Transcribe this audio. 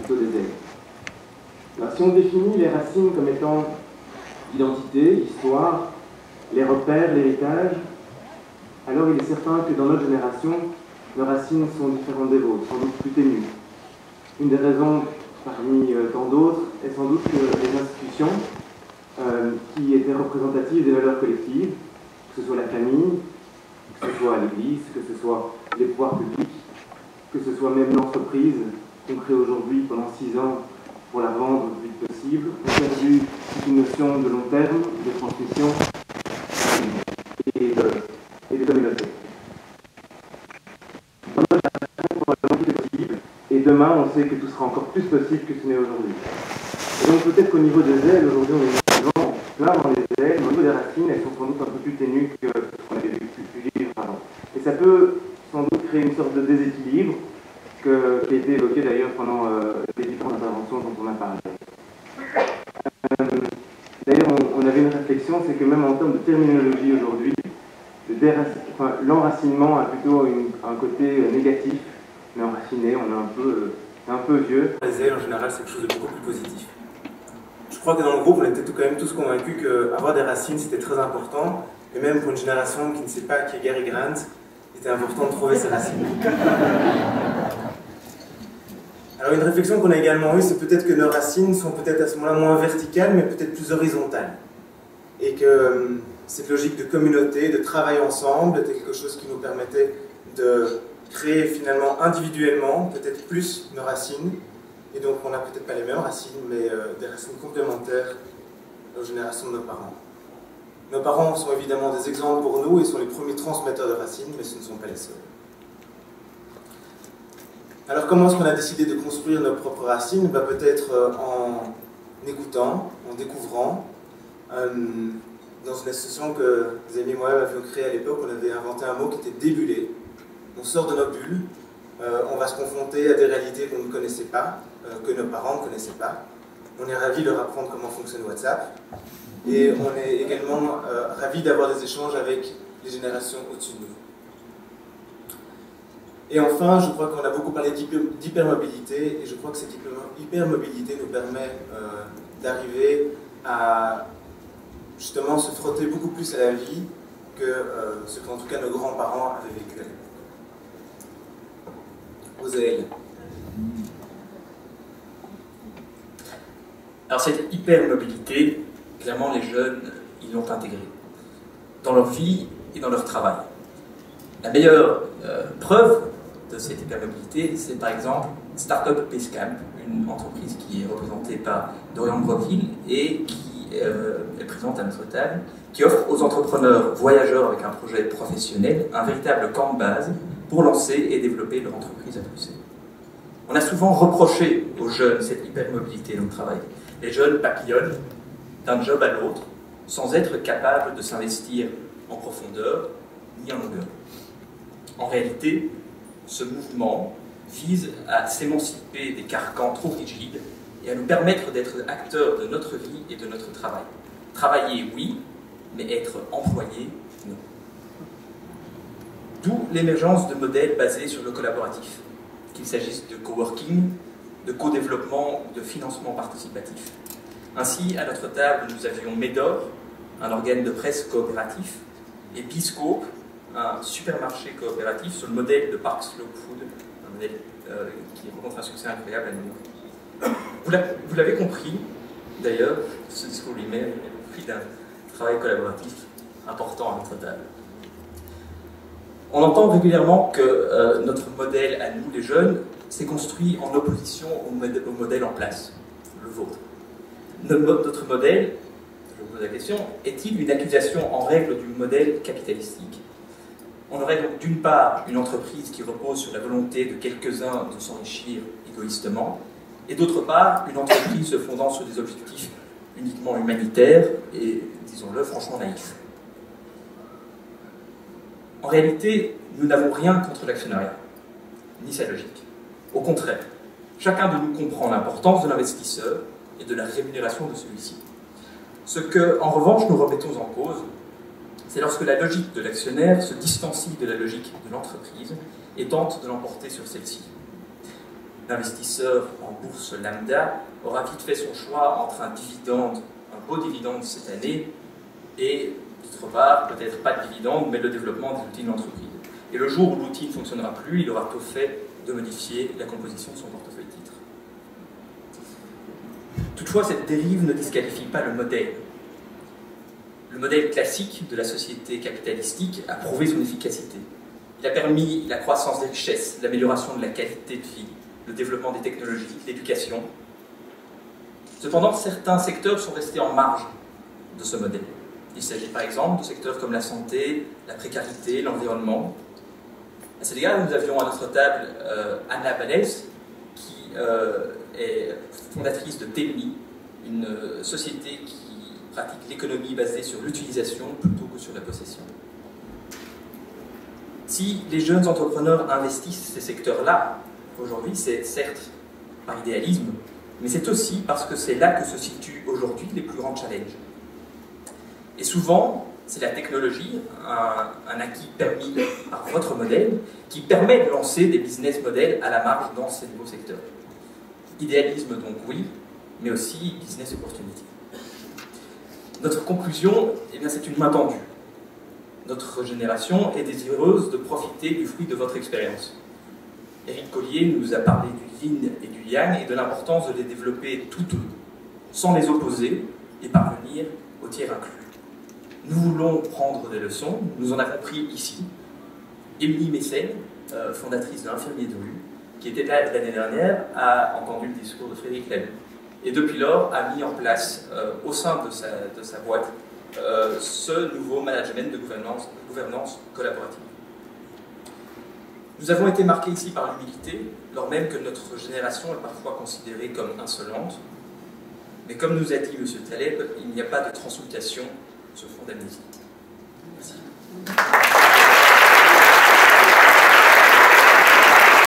plutôt des ailes. Alors, si on définit les racines comme étant l'identité, l'histoire, les repères, l'héritage, alors il est certain que dans notre génération, nos racines sont différentes des vôtres, sans doute plus ténues. Une des raisons, parmi tant d'autres, est sans doute que les institutions qui étaient représentatives des valeurs collectives, que ce soit la famille, que ce soit l'Église, que ce soit les pouvoirs publics, que ce soit même l'entreprise qu'on crée aujourd'hui pendant 6 ans pour la vendre le plus vite possible, ont perdu toute une notion de long terme, de transmission et de communauté. Dans notre génération, probablement tout est possible, et demain, on sait que tout sera encore plus possible que ce n'est aujourd'hui. Et donc peut-être qu'au niveau des ailes, aujourd'hui, on est plein dans les ailes, mais au niveau des racines, elles sont sans doute un peu plus ténues que ce qu'on avait pu vivre avant. Et ça peut sans doute créer une sorte de déséquilibre qui a été évoqué d'ailleurs pendant les différentes interventions dont on a parlé. D'ailleurs, on avait une réflexion, c'est que même en termes de terminologie aujourd'hui, l'enracinement a plutôt un côté négatif, mais enraciné, on est un peu vieux. Les ailes, en général, c'est quelque chose de beaucoup plus positif. Je crois que dans le groupe, on était quand même tous convaincus qu'avoir des racines, c'était très important, et même pour une génération qui ne sait pas qui est Gary Grant, il était important de trouver ses racines. Alors une réflexion qu'on a également eue, c'est peut-être que nos racines sont peut-être à ce moment-là moins verticales, mais peut-être plus horizontales. Et que cette logique de communauté, de travail ensemble, était quelque chose qui nous permettait de créer finalement individuellement peut-être plus nos racines. Et donc on n'a peut-être pas les mêmes racines, mais des racines complémentaires aux générations de nos parents. Nos parents sont évidemment des exemples pour nous et sont les premiers transmetteurs de racines, mais ce ne sont pas les seuls. Alors comment est-ce qu'on a décidé de construire nos propres racines? Peut-être en écoutant, en découvrant. Dans une association que des amis et moi-même avions créée à l'époque, on avait inventé un mot qui était débuller. On sort de nos bulles, on va se confronter à des réalités qu'on ne connaissait pas, que nos parents ne connaissaient pas. On est ravis de leur apprendre comment fonctionne WhatsApp. Et on est également ravis d'avoir des échanges avec les générations au-dessus de nous. Et enfin, je crois qu'on a beaucoup parlé d'hypermobilité, et je crois que cette hypermobilité nous permet d'arriver à justement se frotter beaucoup plus à la vie que ce qu'en tout cas nos grands-parents avaient vécu à l'époque. Aux ailes. Alors cette hypermobilité, clairement les jeunes, ils l'ont intégrée dans leur vie et dans leur travail. La meilleure preuve de cette hypermobilité, c'est par exemple Startup Basecamp, une entreprise qui est représentée par Dorian Brockwil et qui est présente à notre table, qui offre aux entrepreneurs voyageurs avec un projet professionnel un véritable camp de base pour lancer et développer leur entreprise à Bruxelles. On a souvent reproché aux jeunes cette hypermobilité dans le travail. Les jeunes papillonnent d'un job à l'autre sans être capables de s'investir en profondeur ni en longueur. En réalité, ce mouvement vise à s'émanciper des carcans trop rigides et à nous permettre d'être acteurs de notre vie et de notre travail. Travailler, oui, mais être employé, non. D'où l'émergence de modèles basés sur le collaboratif, qu'il s'agisse de coworking, de co-développement ou de financement participatif. Ainsi, à notre table, nous avions Médor, un organe de presse coopératif, et Biscope, un supermarché coopératif sur le modèle de Park Slow Food, un modèle qui rencontre un succès incroyable à New York. Vous l'avez compris, d'ailleurs, ce discours lui-même est le fruit d'un travail collaboratif important à notre table. On entend régulièrement que notre modèle à nous, les jeunes, s'est construit en opposition au modèle en place, le vôtre. Notre modèle, je vous pose la question, est-il une accusation en règle du modèle capitalistique? On aurait donc d'une part une entreprise qui repose sur la volonté de quelques-uns de s'enrichir égoïstement, et d'autre part une entreprise se fondant sur des objectifs uniquement humanitaires et, disons-le, franchement naïfs. En réalité, nous n'avons rien contre l'actionnariat, ni sa logique. Au contraire, chacun de nous comprend l'importance de l'investisseur et de la rémunération de celui-ci. Ce que, en revanche, nous remettons en cause, c'est lorsque la logique de l'actionnaire se distancie de la logique de l'entreprise et tente de l'emporter sur celle-ci. l'investisseur en bourse lambda aura vite fait son choix entre un dividende, un beau dividende cette année, et d'autre part, peut-être pas de dividende, mais le développement des outils de l'entreprise. Et le jour où l'outil ne fonctionnera plus, il aura tôt fait de modifier la composition de son portefeuille titre. Toutefois, cette dérive ne disqualifie pas le modèle. Le modèle classique de la société capitalistique a prouvé son efficacité. Il a permis la croissance des richesses, l'amélioration de la qualité de vie, le développement des technologies, l'éducation. Cependant, certains secteurs sont restés en marge de ce modèle. Il s'agit par exemple de secteurs comme la santé, la précarité, l'environnement. À cet égard, nous avions à notre table Anna Balès, qui est fondatrice de Telmi, une société qui pratique l'économie basée sur l'utilisation plutôt que sur la possession. Si les jeunes entrepreneurs investissent ces secteurs-là, aujourd'hui, c'est certes par idéalisme, mais c'est aussi parce que c'est là que se situent aujourd'hui les plus grands challenges. Et souvent, c'est la technologie, un acquis permis par votre modèle, qui permet de lancer des business models à la marge dans ces nouveaux secteurs. Idéalisme donc oui, mais aussi business opportunity. Notre conclusion, eh bien, c'est une main tendue. Notre génération est désireuse de profiter du fruit de votre expérience. Éric Collier nous a parlé du yin et du yang et de l'importance de les développer tous deux, sans les opposer et parvenir au tiers inclus. Nous voulons prendre des leçons, nous en avons pris ici. Émilie Messel, fondatrice de l'Infirmier de rue, qui était là l'année dernière, a entendu le discours de Frédéric Laloux. Et depuis lors, a mis en place, au sein de sa boîte, ce nouveau management de gouvernance collaborative. Nous avons été marqués ici par l'humilité, lors même que notre génération est parfois considérée comme insolente. Mais comme nous a dit M. Taleb, il n'y a pas de transmutation sur fond d'amnésie. Merci.